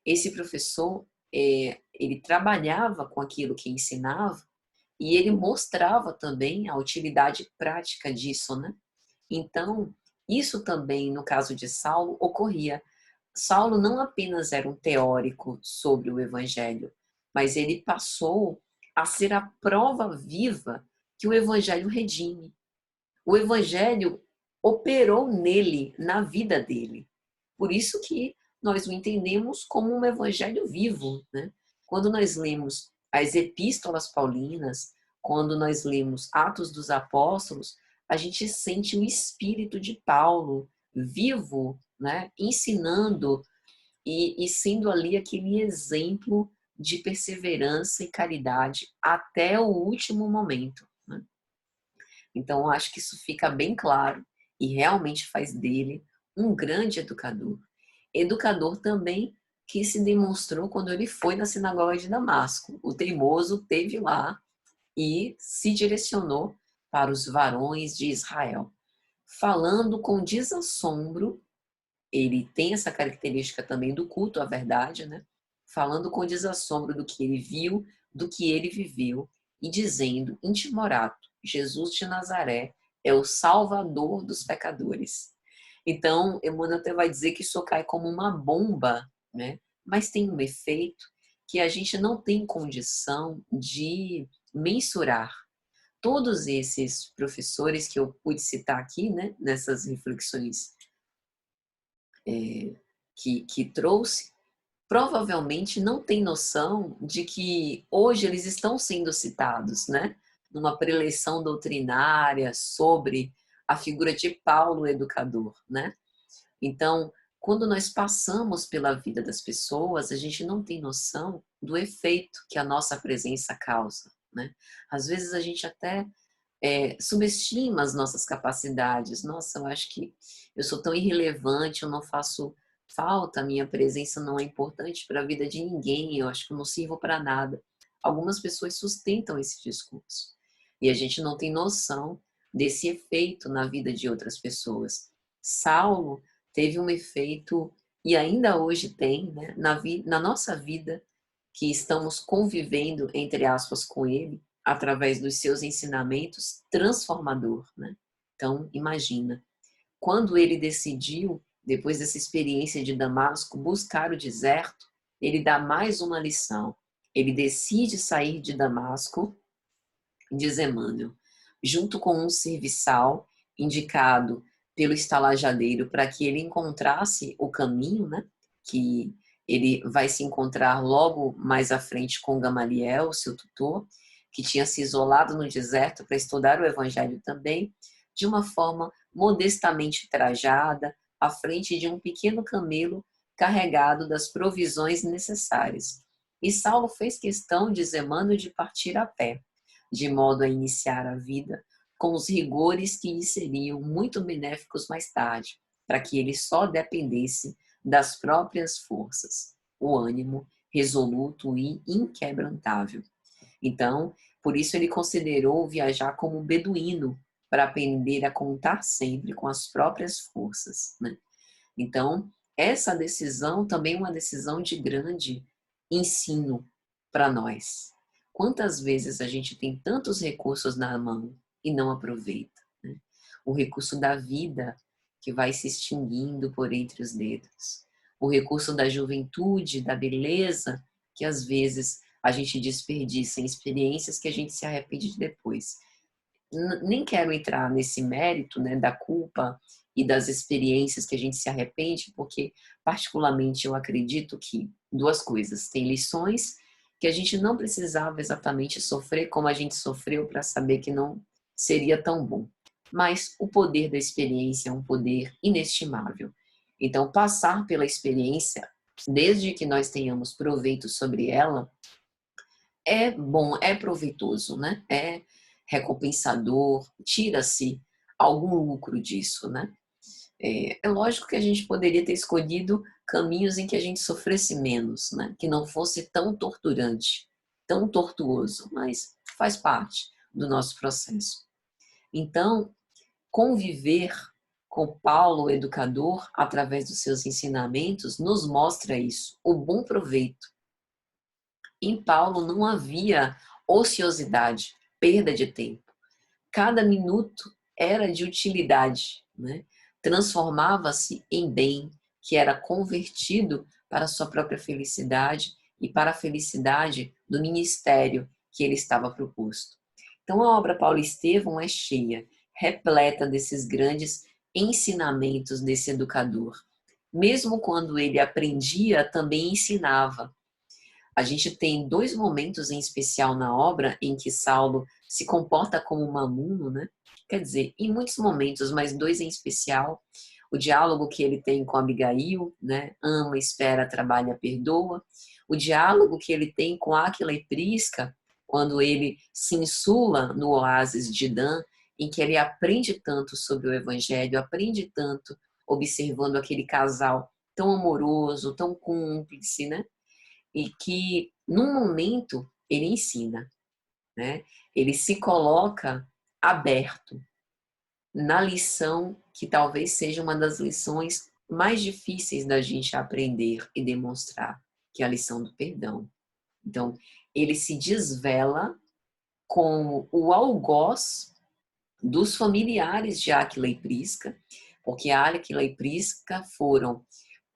Esse professor, ele trabalhava com aquilo que ensinava e ele mostrava também a utilidade prática disso, né? Então, isso também, no caso de Saulo, ocorria. Saulo não apenas era um teórico sobre o evangelho, mas ele passou a ser a prova viva que o evangelho redime. O evangelho operou nele, na vida dele. Por isso que nós o entendemos como um evangelho vivo, né? Quando nós lemos as epístolas paulinas, quando nós lemos Atos dos Apóstolos, a gente sente o espírito de Paulo vivo, né? Ensinando e sendo ali aquele exemplo de perseverança e caridade até o último momento, né? Então, eu acho que isso fica bem claro e realmente faz dele um grande educador. Educador também que se demonstrou quando ele foi na sinagoga de Damasco. O teimoso teve lá e se direcionou para os varões de Israel. Falando com desassombro, ele tem essa característica também do culto à verdade, né? Falando com desassombro do que ele viu, do que ele viveu, e dizendo, intimorato, Jesus de Nazaré é o salvador dos pecadores. Então, Emmanuel até vai dizer que isso cai como uma bomba, né? Mas tem um efeito que a gente não tem condição de mensurar. Todos esses professores que eu pude citar aqui, né, nessas reflexões que trouxe, provavelmente não tem noção de que hoje eles estão sendo citados, né? Numa preleção doutrinária sobre a figura de Paulo, educador, né? Então, quando nós passamos pela vida das pessoas, a gente não tem noção do efeito que a nossa presença causa, né? Às vezes a gente até subestima as nossas capacidades. Nossa, eu acho que eu sou tão irrelevante, eu não faço falta, a minha presença não é importante para a vida de ninguém, eu acho que eu não sirvo para nada. Algumas pessoas sustentam esse discurso e a gente não tem noção desse efeito na vida de outras pessoas. Saulo teve um efeito, e ainda hoje tem, né, na nossa vida, que estamos convivendo, entre aspas, com ele, através dos seus ensinamentos, transformador, né? Então, imagina, quando ele decidiu, depois dessa experiência de Damasco, buscar o deserto, ele dá mais uma lição. Ele decide sair de Damasco, diz Emmanuel, junto com um serviçal indicado pelo estalajadeiro para que ele encontrasse o caminho, né? Que ele vai se encontrar logo mais à frente com Gamaliel, seu tutor, que tinha se isolado no deserto para estudar o evangelho também, de uma forma modestamente trajada, à frente de um pequeno camelo carregado das provisões necessárias. E Saulo fez questão, diz Emmanuel, de partir a pé, de modo a iniciar a vida com os rigores que lhe seriam muito benéficos mais tarde, para que ele só dependesse das próprias forças, o ânimo resoluto e inquebrantável. Então, por isso ele considerou viajar como beduíno, para aprender a contar sempre com as próprias forças, né? Então, essa decisão também é uma decisão de grande ensino para nós. Quantas vezes a gente tem tantos recursos na mão e não aproveita, né? O recurso da vida, que vai se extinguindo por entre os dedos. O recurso da juventude, da beleza, que às vezes a gente desperdiça em experiências que a gente se arrepende depois. Nem quero entrar nesse mérito, né, da culpa e das experiências que a gente se arrepende, porque particularmente eu acredito que duas coisas, tem lições que a gente não precisava exatamente sofrer como a gente sofreu para saber que não seria tão bom. Mas o poder da experiência é um poder inestimável. Então, passar pela experiência, desde que nós tenhamos proveito sobre ela, é bom, é proveitoso, né? É recompensador, tira-se algum lucro disso, né? É lógico que a gente poderia ter escolhido caminhos em que a gente sofresse menos, né? Que não fosse tão torturante, tão tortuoso, mas faz parte do nosso processo. Então, conviver com Paulo, o educador, através dos seus ensinamentos, nos mostra isso, o bom proveito. Em Paulo não havia ociosidade, perda de tempo. Cada minuto era de utilidade, né? Transformava-se em bem, que era convertido para a sua própria felicidade e para a felicidade do ministério que ele estava proposto. Então a obra Paulo Estevão é cheia, repleta desses grandes ensinamentos desse educador. Mesmo quando ele aprendia, também ensinava. A gente tem dois momentos em especial na obra em que Saulo se comporta como um aluno, né? Quer dizer, em muitos momentos, mas dois em especial. O diálogo que ele tem com Abigail, né? Ama, espera, trabalha, perdoa. O diálogo que ele tem com Áquila e Prisca, quando ele se insula no oásis de Dan, em que ele aprende tanto sobre o evangelho, aprende tanto observando aquele casal tão amoroso, tão cúmplice, né? E que, num momento, ele ensina, né? Ele se coloca aberto na lição que talvez seja uma das lições mais difíceis da gente aprender e demonstrar, que é a lição do perdão. Então, ele se desvela com o algoz dos familiares de Áquila e Prisca, porque Áquila e Prisca foram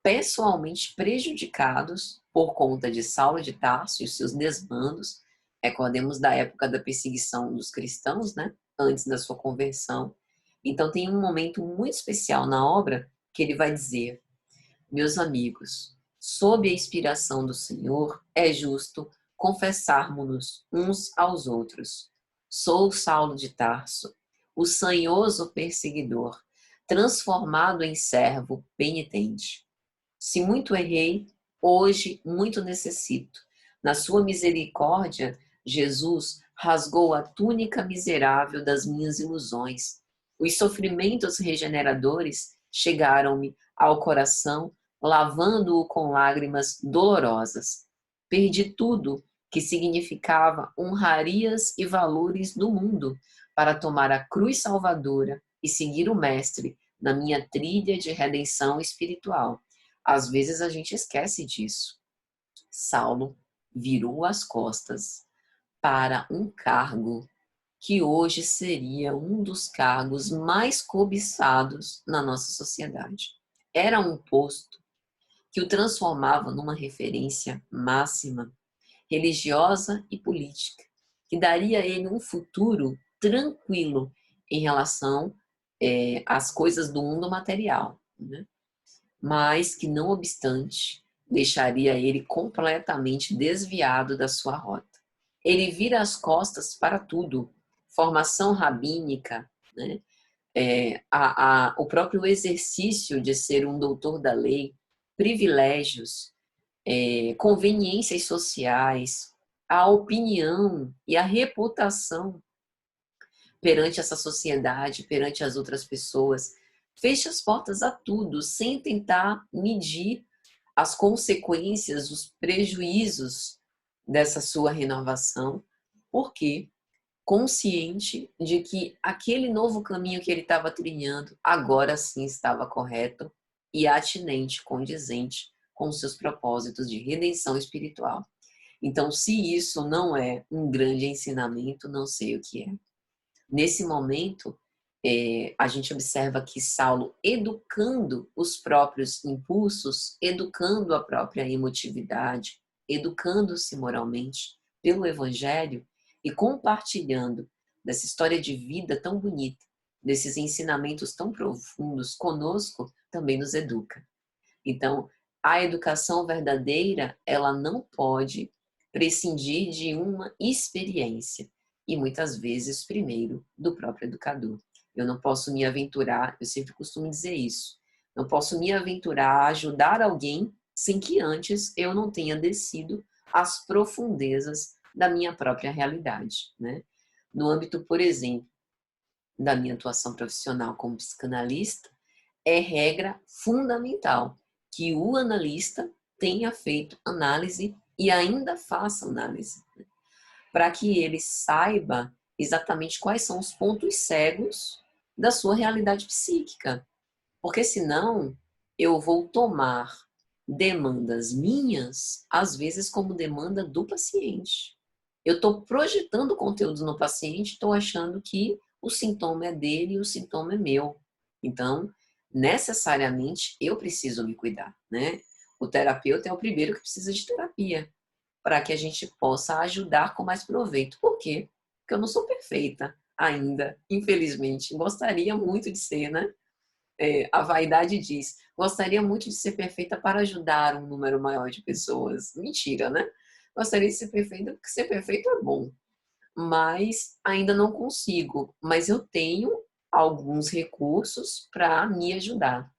pessoalmente prejudicados por conta de Saulo de Tarso e os seus desmandos. Recordemos da época da perseguição dos cristãos, né? Antes da sua conversão. Então tem um momento muito especial na obra que ele vai dizer: meus amigos, sob a inspiração do Senhor, é justo confessarmos-nos uns aos outros. Sou Saulo de Tarso, o sanhoso perseguidor, transformado em servo penitente. Se muito errei, hoje muito necessito. Na sua misericórdia, Jesus rasgou a túnica miserável das minhas ilusões. Os sofrimentos regeneradores chegaram-me ao coração, lavando-o com lágrimas dolorosas. Perdi tudo que significava honrarias e valores do mundo para tomar a cruz salvadora e seguir o Mestre na minha trilha de redenção espiritual. Às vezes a gente esquece disso. Saulo virou as costas para um cargo que hoje seria um dos cargos mais cobiçados na nossa sociedade. Era um posto que o transformava numa referência máxima, religiosa e política, que daria a ele um futuro tranquilo em relação às coisas do mundo material, né? Mas que, não obstante, deixaria ele completamente desviado da sua rota. Ele vira as costas para tudo, formação rabínica, né? O próprio exercício de ser um doutor da lei, privilégios, conveniências sociais, a opinião e a reputação perante essa sociedade, perante as outras pessoas. Feche as portas a tudo, sem tentar medir as consequências, os prejuízos dessa sua renovação, porque consciente de que aquele novo caminho que ele estava trilhando agora sim estava correto e atinente, condizente com os seus propósitos de redenção espiritual. Então, se isso não é um grande ensinamento, não sei o que é. Nesse momento, a gente observa que Saulo, educando os próprios impulsos, educando a própria emotividade, educando-se moralmente pelo Evangelho e compartilhando dessa história de vida tão bonita, desses ensinamentos tão profundos conosco, também nos educa. Então, a educação verdadeira, ela não pode prescindir de uma experiência. E muitas vezes, primeiro, do próprio educador. Eu não posso me aventurar, eu sempre costumo dizer isso, não posso me aventurar a ajudar alguém sem que antes eu não tenha descido às profundezas da minha própria realidade, né? No âmbito, por exemplo, da minha atuação profissional como psicanalista, é regra fundamental que o analista tenha feito análise e ainda faça análise, né? Para que ele saiba exatamente quais são os pontos cegos da sua realidade psíquica. Porque senão eu vou tomar demandas minhas, às vezes como demanda do paciente. Eu estou projetando conteúdos no paciente, estou achando que o sintoma é dele e o sintoma é meu. Então, necessariamente, eu preciso me cuidar, né? O terapeuta é o primeiro que precisa de terapia, para que a gente possa ajudar com mais proveito. Por quê? Porque eu não sou perfeita ainda, infelizmente. Gostaria muito de ser, né? A vaidade diz, gostaria muito de ser perfeita para ajudar um número maior de pessoas. Mentira, né? Gostaria de ser perfeita porque ser perfeito é bom, mas ainda não consigo. Mas eu tenho alguns recursos para me ajudar.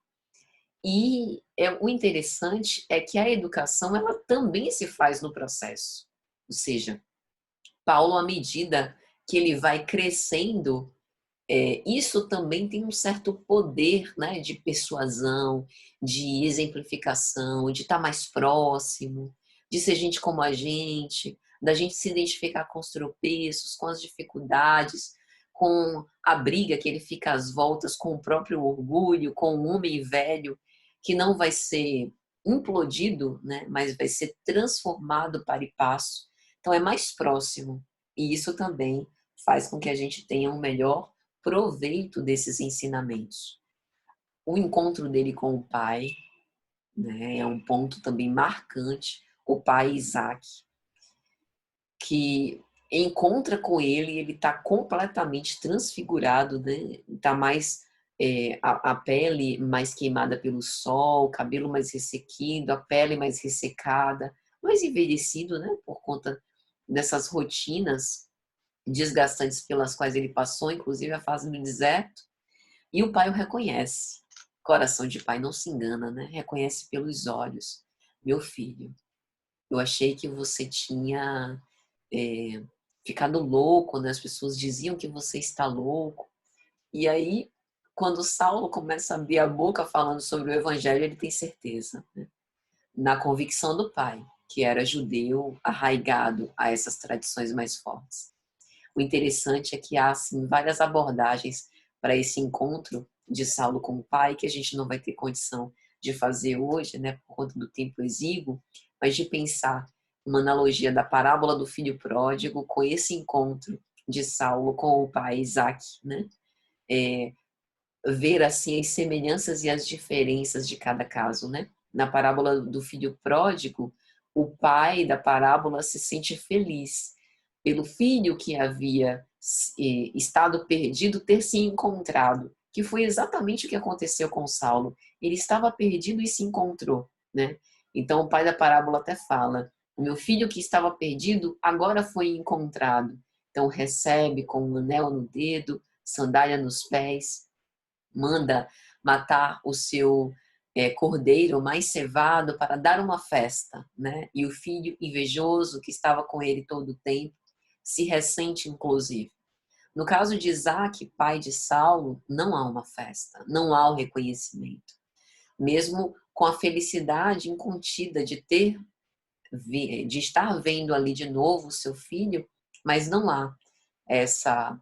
E o interessante é que a educação ela também se faz no processo. Ou seja, Paulo, à medida que ele vai crescendo, isso também tem um certo poder, né, de persuasão, de exemplificação, de estar mais próximo, de ser gente como a gente, da gente se identificar com os tropeços, com as dificuldades, com a briga que ele fica às voltas com o próprio orgulho, com o homem velho, que não vai ser implodido, né, mas vai ser transformado para e passo. Então é mais próximo. E isso também faz com que a gente tenha um melhor proveito desses ensinamentos. O encontro dele com o pai, né, é um ponto também marcante. O pai Isaac, que encontra com ele, ele está completamente transfigurado, né? Está mais a pele mais queimada pelo sol, o cabelo mais ressequido, a pele mais ressecada, mais envelhecido, né? Por conta dessas rotinas desgastantes pelas quais ele passou, inclusive a fase no deserto. E o pai o reconhece. Coração de pai não se engana, né? Reconhece pelos olhos. Meu filho, eu achei que você tinha é, ficado louco, né? As pessoas diziam que você está louco. E aí, quando Saulo começa a abrir a boca falando sobre o evangelho, ele tem certeza, né? Na convicção do pai, que era judeu, arraigado a essas tradições mais fortes. O interessante é que há assim, várias abordagens para esse encontro de Saulo com o pai, que a gente não vai ter condição de fazer hoje, né, por conta do tempo exíguo, mas de pensar uma analogia da parábola do filho pródigo com esse encontro de Saulo com o pai Isaac, né? Ver assim as semelhanças e as diferenças de cada caso, né? Na parábola do filho pródigo, o pai da parábola se sente feliz pelo filho que havia estado perdido ter se encontrado, que foi exatamente o que aconteceu com Saulo. Ele estava perdido e se encontrou, né? Então o pai da parábola até fala: o meu filho que estava perdido agora foi encontrado. Então recebe com um anel no dedo, sandália nos pés, manda matar o seu cordeiro mais cevado para dar uma festa, né? E o filho invejoso que estava com ele todo o tempo se ressente, inclusive. No caso de Isaac, pai de Saulo, não há uma festa, não há o reconhecimento. Mesmo com a felicidade incontida de estar vendo ali de novo o seu filho, mas não há essa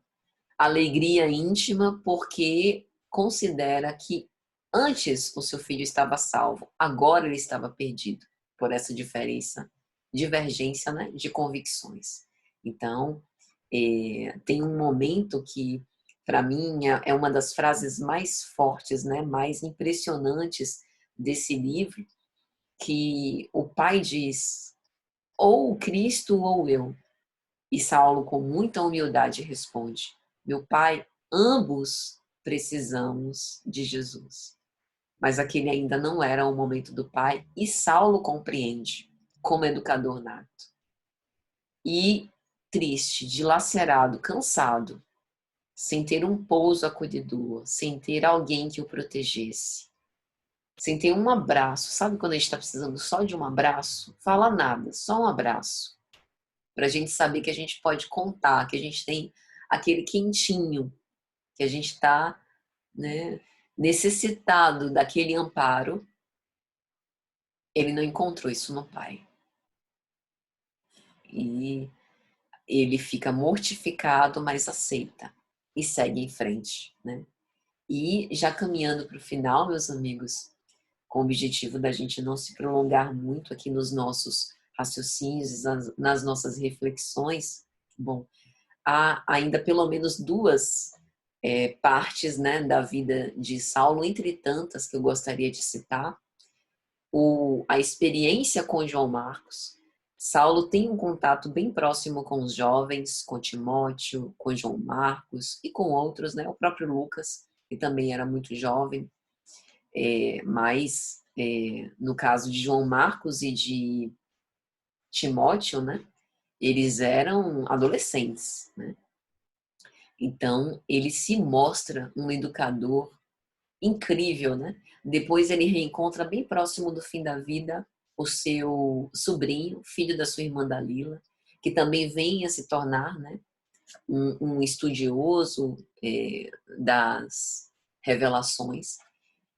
alegria íntima porque considera que antes o seu filho estava salvo, agora ele estava perdido por essa divergência, né, de convicções. Então, tem um momento que, para mim, é uma das frases mais fortes, né, mais impressionantes desse livro, que o pai diz: ou Cristo ou eu. E Saulo, com muita humildade, responde: meu pai, ambos precisamos de Jesus. Mas aquele ainda não era o momento do pai, e Saulo compreende, como educador nato. E triste, dilacerado, cansado, sem ter um pouso acolhedor, sem ter alguém que o protegesse, sem ter um abraço. Sabe quando a gente está precisando só de um abraço? Fala nada, só um abraço. Para a gente saber que a gente pode contar, que a gente tem aquele quentinho, que a gente está, né, necessitado daquele amparo. Ele não encontrou isso no pai. E ele fica mortificado, mas aceita e segue em frente, né? E já caminhando para o final, meus amigos, com o objetivo da gente não se prolongar muito aqui nos nossos raciocínios, nas nossas reflexões, bom, há ainda pelo menos duas partes, né, da vida de Saulo, entre tantas que eu gostaria de citar. A experiência com João Marcos. Saulo tem um contato bem próximo com os jovens, com Timóteo, com João Marcos e com outros, né? O próprio Lucas, que também era muito jovem, mas no caso de João Marcos e de Timóteo, né? Eles eram adolescentes, né? Então, ele se mostra um educador incrível, né? Depois ele reencontra bem próximo do fim da vida o seu sobrinho, filho da sua irmã Dalila, que também vem a se tornar, né, um estudioso das revelações.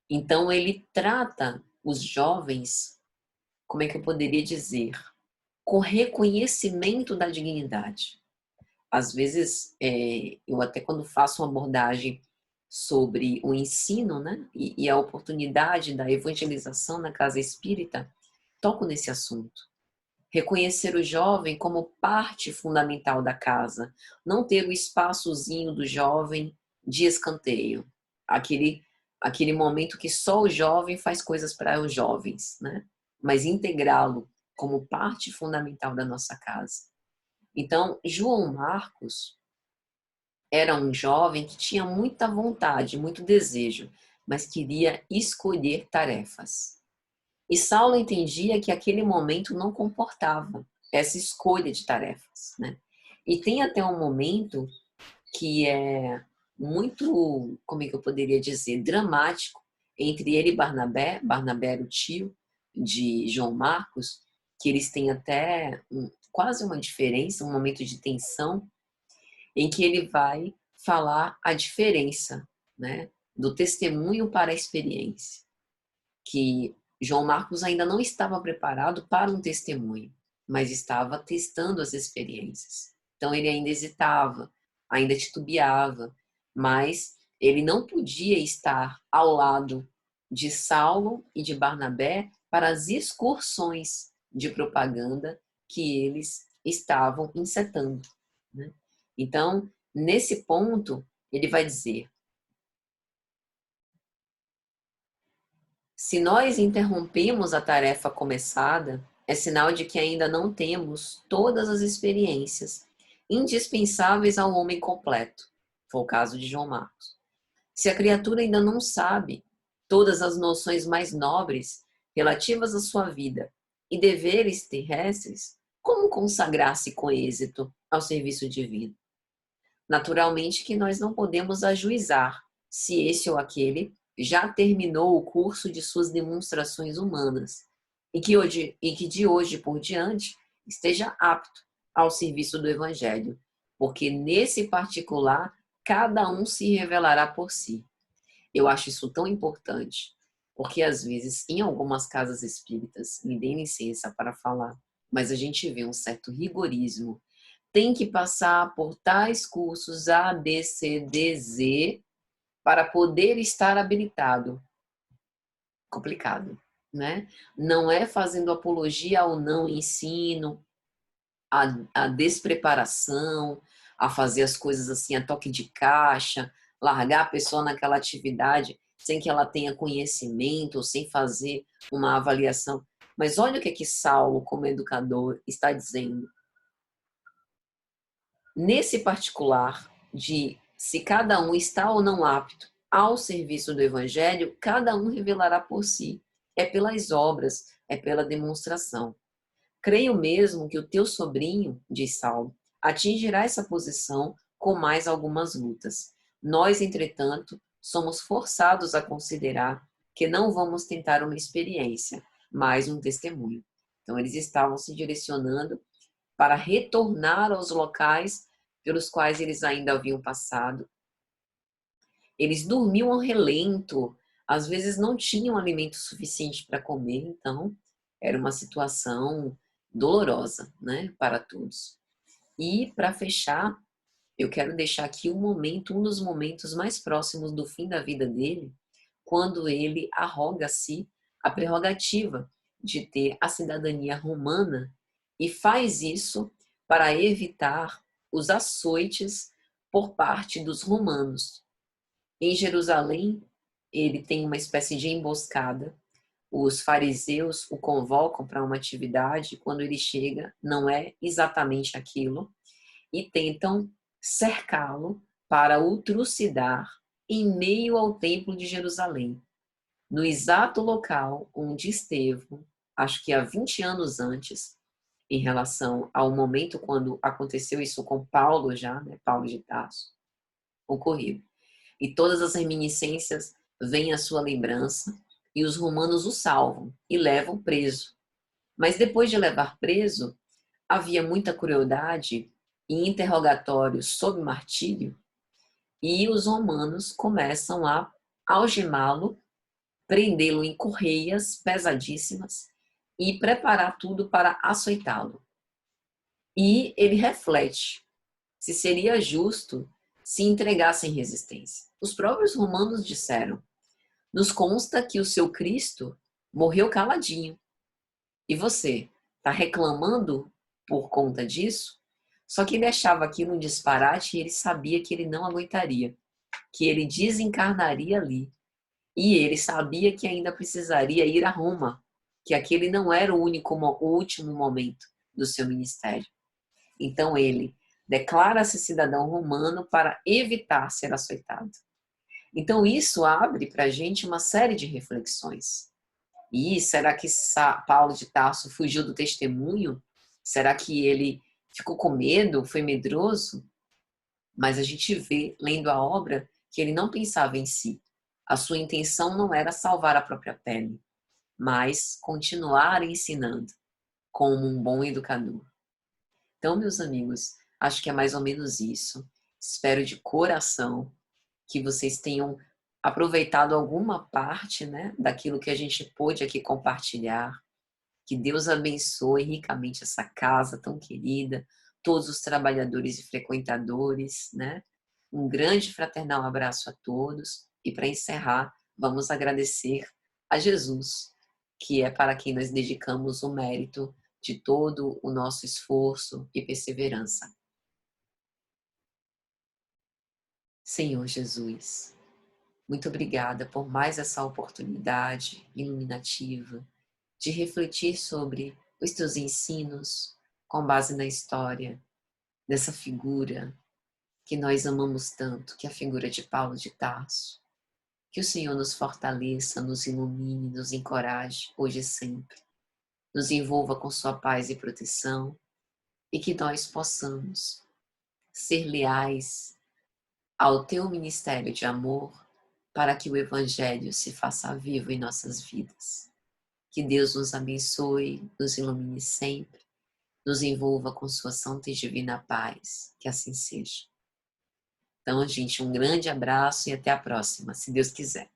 Então ele trata os jovens, como é que eu poderia dizer, com reconhecimento da dignidade. Às vezes, eu até quando faço uma abordagem sobre o ensino, né, e a oportunidade da evangelização na casa espírita, toco nesse assunto. Reconhecer o jovem como parte fundamental da casa, não ter o espaçozinho do jovem de escanteio, aquele momento que só o jovem faz coisas para os jovens, né? Mas integrá-lo como parte fundamental da nossa casa. Então, João Marcos era um jovem que tinha muita vontade, muito desejo, mas queria escolher tarefas. E Saulo entendia que aquele momento não comportava essa escolha de tarefas, né? E tem até um momento que é muito, como é que eu poderia dizer, dramático entre ele e Barnabé. Barnabé era o tio de João Marcos, que eles têm até quase uma diferença, um momento de tensão, em que ele vai falar a diferença, né, do testemunho para a experiência, que João Marcos ainda não estava preparado para um testemunho, mas estava testando as experiências. Então ele ainda hesitava, ainda titubeava, mas ele não podia estar ao lado de Saulo e de Barnabé para as excursões de propaganda que eles estavam insetando, né? Então, nesse ponto, ele vai dizer: se nós interrompemos a tarefa começada, é sinal de que ainda não temos todas as experiências indispensáveis ao homem completo. Foi o caso de João Marcos. Se a criatura ainda não sabe todas as noções mais nobres relativas à sua vida e deveres terrestres, como consagrar-se com êxito ao serviço divino? Naturalmente que nós não podemos ajuizar se esse ou aquele já terminou o curso de suas demonstrações humanas e que de hoje por diante esteja apto ao serviço do Evangelho, porque nesse particular cada um se revelará por si. Eu acho isso tão importante, porque às vezes em algumas casas espíritas, me deem licença para falar, mas a gente vê um certo rigorismo, tem que passar por tais cursos A, B, C, D, Z para poder estar habilitado. Complicado, né? Não é fazendo apologia ao não ensino, a despreparação, a fazer as coisas assim a toque de caixa, largar a pessoa naquela atividade sem que ela tenha conhecimento, ou sem fazer uma avaliação. Mas olha o que Saulo, como educador, está dizendo. Nesse particular de se cada um está ou não apto ao serviço do Evangelho, cada um revelará por si. É pelas obras, é pela demonstração. Creio mesmo que o teu sobrinho, diz Saulo, atingirá essa posição com mais algumas lutas. Nós, entretanto, somos forçados a considerar que não vamos tentar uma experiência, mas um testemunho. Então, eles estavam se direcionando para retornar aos locais pelos quais eles ainda haviam passado. Eles dormiam ao relento, às vezes não tinham alimento suficiente para comer, então era uma situação dolorosa, né, para todos. E para fechar, eu quero deixar aqui um dos momentos mais próximos do fim da vida dele, quando ele arroga-se a prerrogativa de ter a cidadania romana e faz isso para evitar os açoites por parte dos romanos. Em Jerusalém, ele tem uma espécie de emboscada. Os fariseus o convocam para uma atividade, quando ele chega, não é exatamente aquilo, e tentam cercá-lo para o trucidar em meio ao templo de Jerusalém, no exato local onde Estevão, acho que há 20 anos antes, em relação ao momento quando aconteceu isso com Paulo já, né, Paulo de Tarso, ocorreu. E todas as reminiscências vêm à sua lembrança e os romanos o salvam e levam preso. Mas depois de levar preso, havia muita crueldade e interrogatórios sob martírio, e os romanos começam a algemá-lo, prendê-lo em correias pesadíssimas e preparar tudo para açoitá-lo. E ele reflete se seria justo se entregassem resistência. Os próprios romanos disseram: nos consta que o seu Cristo morreu caladinho. E você está reclamando por conta disso? Só que ele achava aquilo um disparate e ele sabia que ele não aguentaria, que ele desencarnaria ali. E ele sabia que ainda precisaria ir a Roma, que aquele não era o último momento do seu ministério. Então ele declara-se cidadão romano para evitar ser açoitado. Então isso abre para a gente uma série de reflexões. E será que Paulo de Tarso fugiu do testemunho? Será que ele ficou com medo, foi medroso? Mas a gente vê, lendo a obra, que ele não pensava em si. A sua intenção não era salvar a própria pele, mas continuar ensinando como um bom educador. Então, meus amigos, acho que é mais ou menos isso. Espero de coração que vocês tenham aproveitado alguma parte, né, daquilo que a gente pôde aqui compartilhar. Que Deus abençoe ricamente essa casa tão querida, todos os trabalhadores e frequentadores, né? Um grande fraternal abraço a todos. E para encerrar, vamos agradecer a Jesus, que é para quem nós dedicamos o mérito de todo o nosso esforço e perseverança. Senhor Jesus, muito obrigada por mais essa oportunidade iluminativa de refletir sobre os teus ensinos com base na história dessa figura que nós amamos tanto, que é a figura de Paulo de Tarso. Que o Senhor nos fortaleça, nos ilumine, nos encoraje, hoje e sempre. Nos envolva com sua paz e proteção e que nós possamos ser leais ao teu ministério de amor para que o Evangelho se faça vivo em nossas vidas. Que Deus nos abençoe, nos ilumine sempre, nos envolva com sua santa e divina paz. Que assim seja. Então, gente, um grande abraço e até a próxima, se Deus quiser.